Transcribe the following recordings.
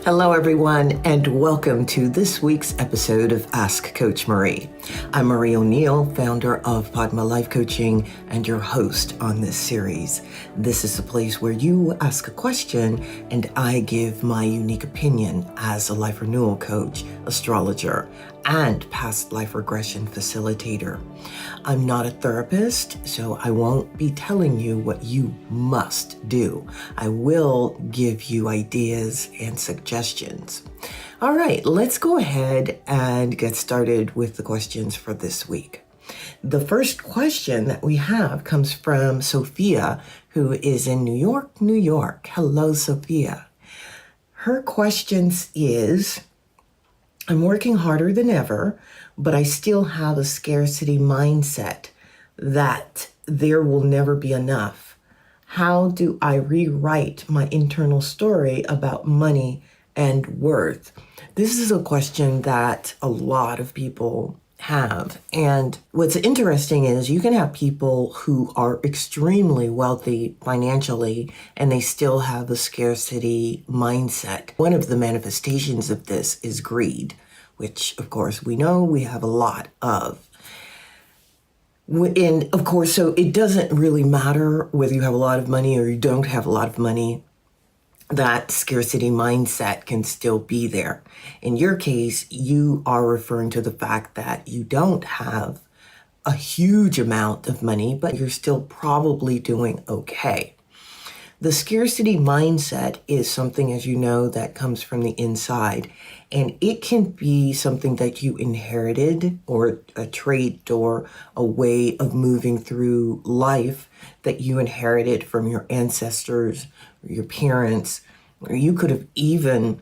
Hello, everyone, and welcome to this week's episode of Ask Coach Marie. I'm Marie O'Neill, founder of Padma Life Coaching and your host on this series. This is a place where you ask a question and I give my unique opinion as a life renewal coach, astrologer, and past life regression facilitator. I'm not a therapist, so I won't be telling you what you must do. I will give you ideas and suggestions. All right, let's go ahead and get started with the questions for this week. The first question that we have comes from Sophia, who is in New York, New York. Hello, Sophia. Her question is, I'm working harder than ever, but I still have a scarcity mindset that there will never be enough. How do I rewrite my internal story about money and worth? This is a question that a lot of people have. And what's interesting is you can have people who are extremely wealthy financially and they still have a scarcity mindset. One of the manifestations of this is greed, which of course we know we have a lot of. And of course, so it doesn't really matter whether you have a lot of money or you don't have a lot of money. That scarcity mindset can still be there. In your case, you are referring to the fact that you don't have a huge amount of money, but you're still probably doing okay. The scarcity mindset is something, as you know, that comes from the inside, and it can be something that you inherited or a trait or a way of moving through life that you inherited from your ancestors or your parents, or you could have even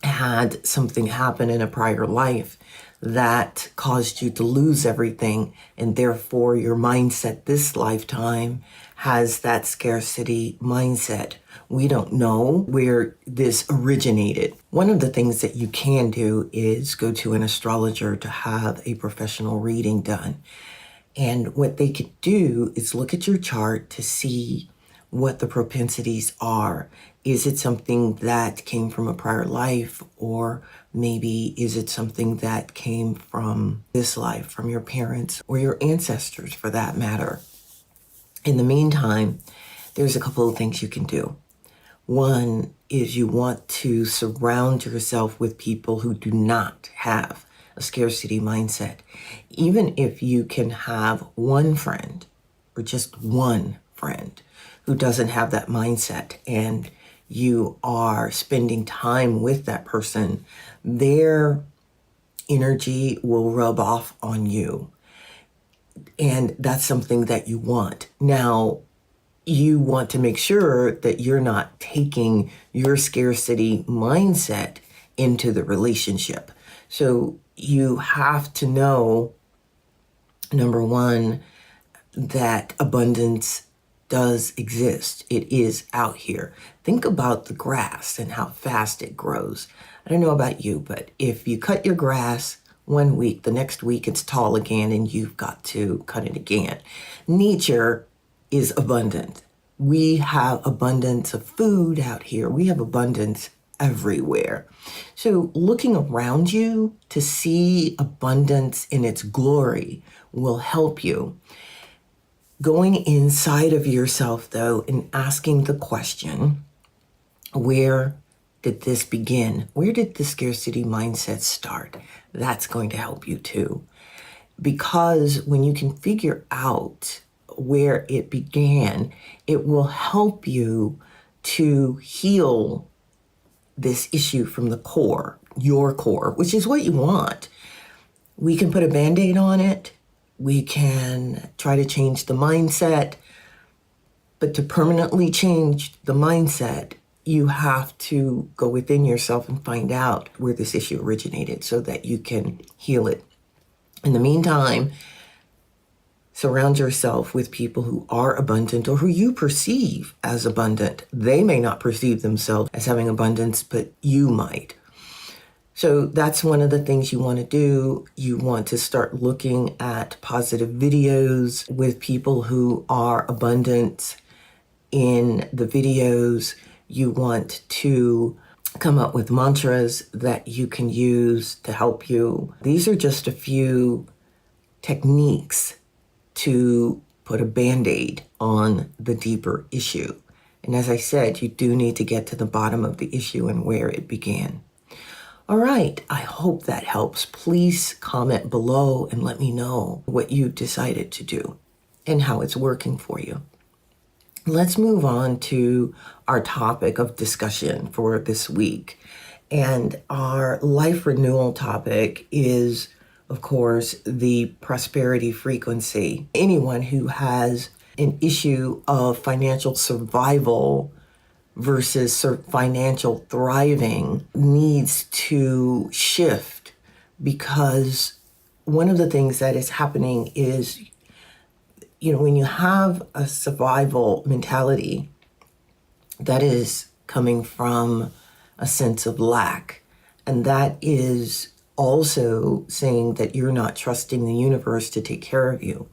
had something happen in a prior life that caused you to lose everything, and therefore your mindset this lifetime has that scarcity mindset. We don't know where this originated. One of the things that you can do is go to an astrologer to have a professional reading done. And what they could do is look at your chart to see what the propensities are. Is it something that came from a prior life, or maybe is it something that came from this life, from your parents or your ancestors for that matter? In the meantime, there's a couple of things you can do. One is you want to surround yourself with people who do not have a scarcity mindset. Even if you can have one friend or just one friend who doesn't have that mindset and you are spending time with that person, their energy will rub off on you. And that's something that you want. Now, you want to make sure that you're not taking your scarcity mindset into the relationship. So you have to know, number one, that abundance does exist. It is out here. Think about the grass and how fast it grows. I don't know about you, but if you cut your grass one week, the next week it's tall again and you've got to cut it again. Nature is abundant. We have abundance of food out here. We have abundance everywhere. So looking around you to see abundance in its glory will help you. Going inside of yourself, though, and asking the question, where did this begin? Where did the scarcity mindset start? That's going to help you too. Because when you can figure out where it began, it will help you to heal this issue from the core, your core, which is what you want. We can put a Band-Aid on it. We can try to change the mindset, but to permanently change the mindset, you have to go within yourself and find out where this issue originated so that you can heal it. In the meantime, surround yourself with people who are abundant or who you perceive as abundant. They may not perceive themselves as having abundance, but you might. So that's one of the things you want to do. You want to start looking at positive videos with people who are abundant in the videos. You want to come up with mantras that you can use to help you. These are just a few techniques to put a Band-Aid on the deeper issue. And as I said, you do need to get to the bottom of the issue and where it began. All right, I hope that helps. Please comment below and let me know what you decided to do and how it's working for you. Let's move on to our topic of discussion for this week. And our life renewal topic is, of course, the prosperity frequency. Anyone who has an issue of financial survival versus financial thriving needs to shift, because one of the things that is happening is, when you have a survival mentality, that is coming from a sense of lack. And that is also saying that you're not trusting the universe to take care of you.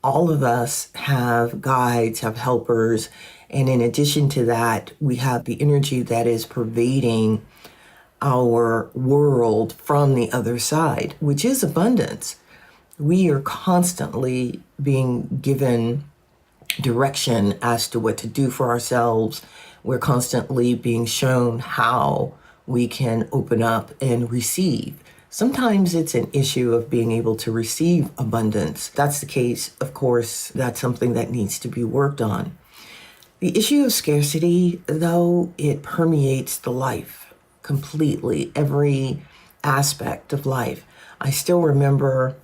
All of us have guides, have helpers. And in addition to that, we have the energy that is pervading our world from the other side, which is abundance. We are constantly being given direction as to what to do for ourselves. We're constantly being shown how we can open up and receive. Sometimes it's an issue of being able to receive abundance. That's the case, of course, that's something that needs to be worked on. The issue of scarcity, though, it permeates the life completely, every aspect of life. I still remember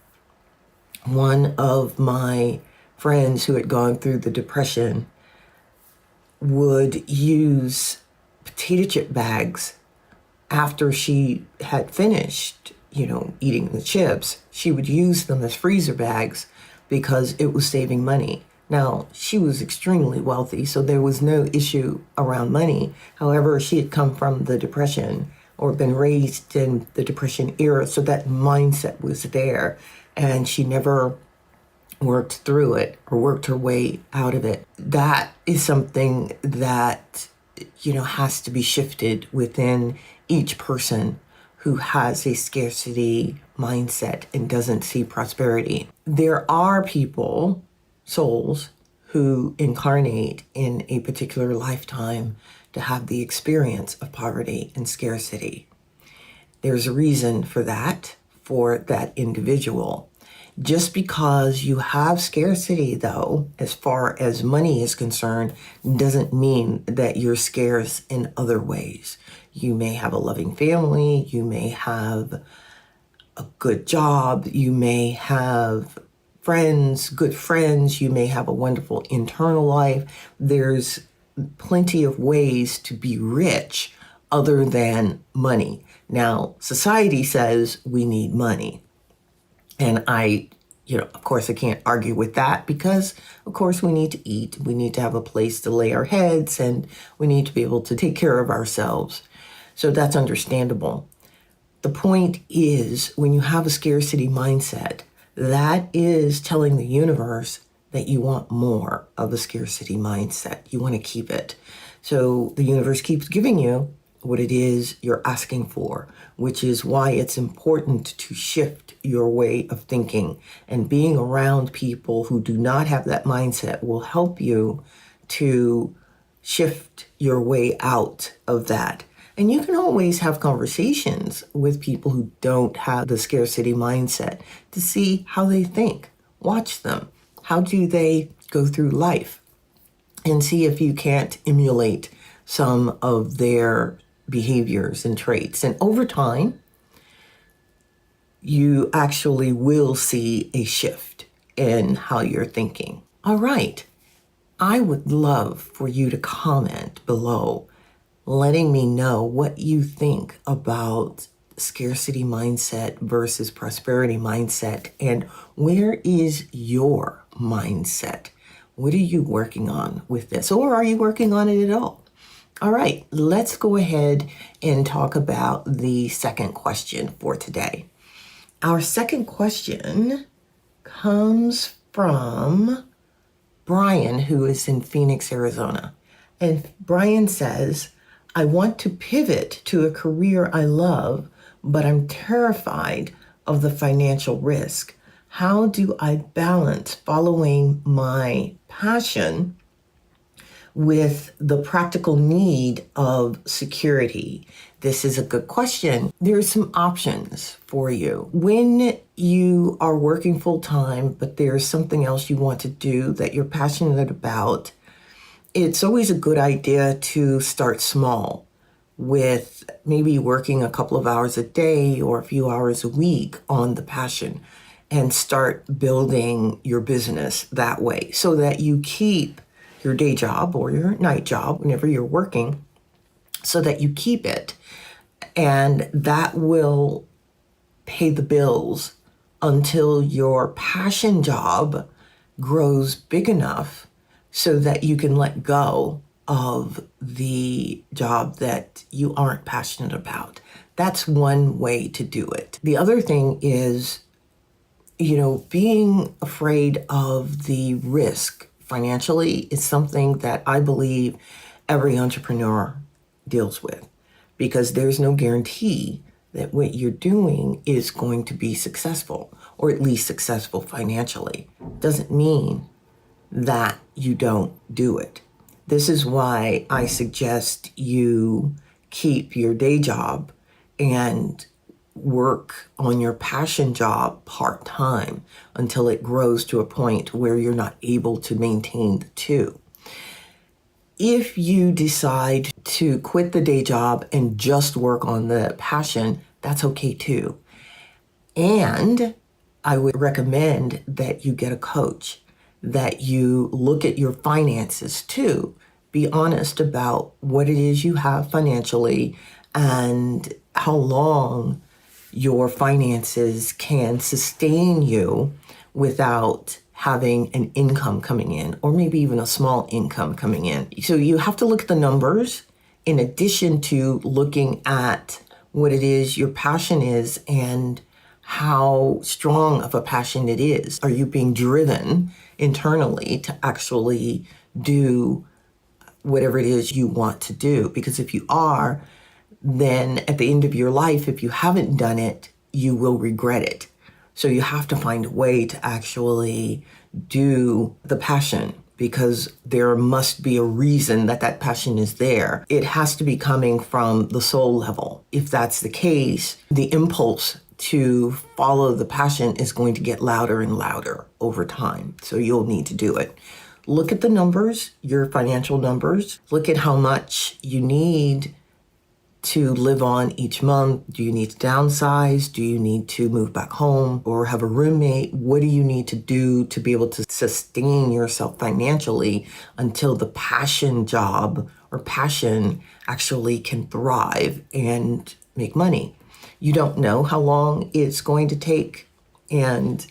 one of my friends who had gone through the Depression would use potato chip bags after she had finished, eating the chips. She would use them as freezer bags because it was saving money. Now, she was extremely wealthy, so there was no issue around money. However, she had come from the Depression or been raised in the Depression era, so that mindset was there, and she never worked through it or worked her way out of it. That is something that, has to be shifted within each person who has a scarcity mindset and doesn't see prosperity. There are people, souls, who incarnate in a particular lifetime to have the experience of poverty and scarcity. There's a reason for that individual. Just because you have scarcity, though, as far as money is concerned, doesn't mean that you're scarce in other ways. You may have a loving family, you may have a good job, you may have good friends, you may have a wonderful internal life. There's plenty of ways to be rich other than money. Now, society says we need money. And of course, I can't argue with that because, of course, we need to eat. We need to have a place to lay our heads, and we need to be able to take care of ourselves. So that's understandable. The point is, when you have a scarcity mindset, that is telling the universe that you want more of a scarcity mindset. You want to keep it. So the universe keeps giving you what it is you're asking for, which is why it's important to shift your way of thinking. And being around people who do not have that mindset will help you to shift your way out of that. And you can always have conversations with people who don't have the scarcity mindset to see how they think. Watch them. How do they go through life? And see if you can't emulate some of their behaviors and traits. And over time, you actually will see a shift in how you're thinking. All right. I would love for you to comment below, letting me know what you think about scarcity mindset versus prosperity mindset, and where is your mindset? What are you working on with this? Or are you working on it at all? All right, let's go ahead and talk about the second question for today. Our second question comes from Brian, who is in Phoenix, Arizona. And Brian says, I want to pivot to a career I love, but I'm terrified of the financial risk. How do I balance following my passion with the practical need of security? This is a good question. There's some options for you. When you are working full time, but there's something else you want to do that you're passionate about, it's always a good idea to start small with maybe working a couple of hours a day or a few hours a week on the passion and start building your business that way so that you keep your day job or your night job whenever you're working, so that you keep it. And that will pay the bills until your passion job grows big enough so that you can let go of the job that you aren't passionate about. That's one way to do it. The other thing is, being afraid of the risk financially is something that I believe every entrepreneur deals with, because there's no guarantee that what you're doing is going to be successful, or at least successful financially. Doesn't mean that you don't do it. This is why I suggest you keep your day job and work on your passion job part-time until it grows to a point where you're not able to maintain the two. If you decide to quit the day job and just work on the passion, that's okay too. And I would recommend that you get a coach, that you look at your finances too. Be honest about what it is you have financially and how long your finances can sustain you without having an income coming in, or maybe even a small income coming in. So you have to look at the numbers in addition to looking at what it is your passion is and how strong of a passion it is. Are you being driven internally to actually do whatever it is you want to do? Because if you are, then at the end of your life, if you haven't done it, you will regret it. So you have to find a way to actually do the passion, because there must be a reason that that passion is there. It has to be coming from the soul level. If that's the case, the impulse to follow the passion is going to get louder and louder over time. So you'll need to do it. Look at the numbers, your financial numbers. Look at how much you need to live on each month. Do you need to downsize? Do you need to move back home or have a roommate? What do you need to do to be able to sustain yourself financially until the passion job or passion actually can thrive and make money? You don't know how long it's going to take, and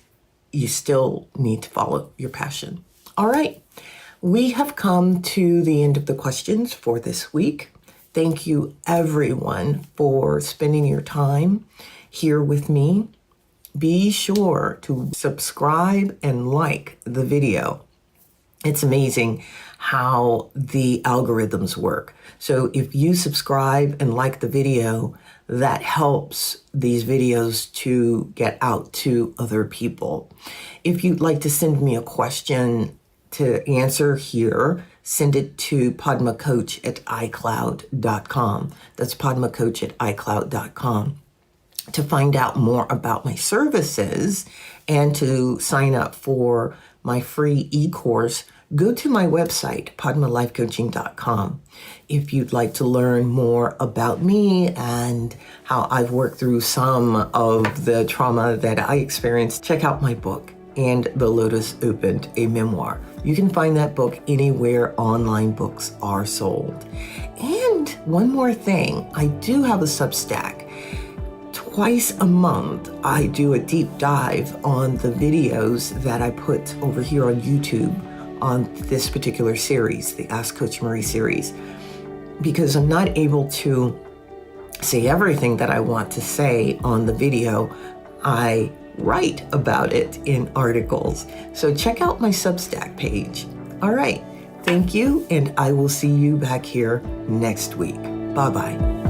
you still need to follow your passion. All right, we have come to the end of the questions for this week. Thank you, everyone, for spending your time here with me. Be sure to subscribe and like the video. It's amazing how the algorithms work. So if you subscribe and like the video, that helps these videos to get out to other people. If you'd like to send me a question to answer here, send it to padmacoach@icloud.com. That's padmacoach@icloud.com. To find out more about my services and to sign up for my free e-course, go to my website, padmalifecoaching.com. If you'd like to learn more about me and how I've worked through some of the trauma that I experienced, check out my book, And the Lotus Opened, a memoir. You can find that book anywhere online books are sold. And one more thing, I do have a Substack. Twice a month, I do a deep dive on the videos that I put over here on YouTube on this particular series, the Ask Coach Marie series, because I'm not able to say everything that I want to say on the video. I write about it in articles. So check out my Substack page. All right, thank you, and I will see you back here next week. Bye-bye.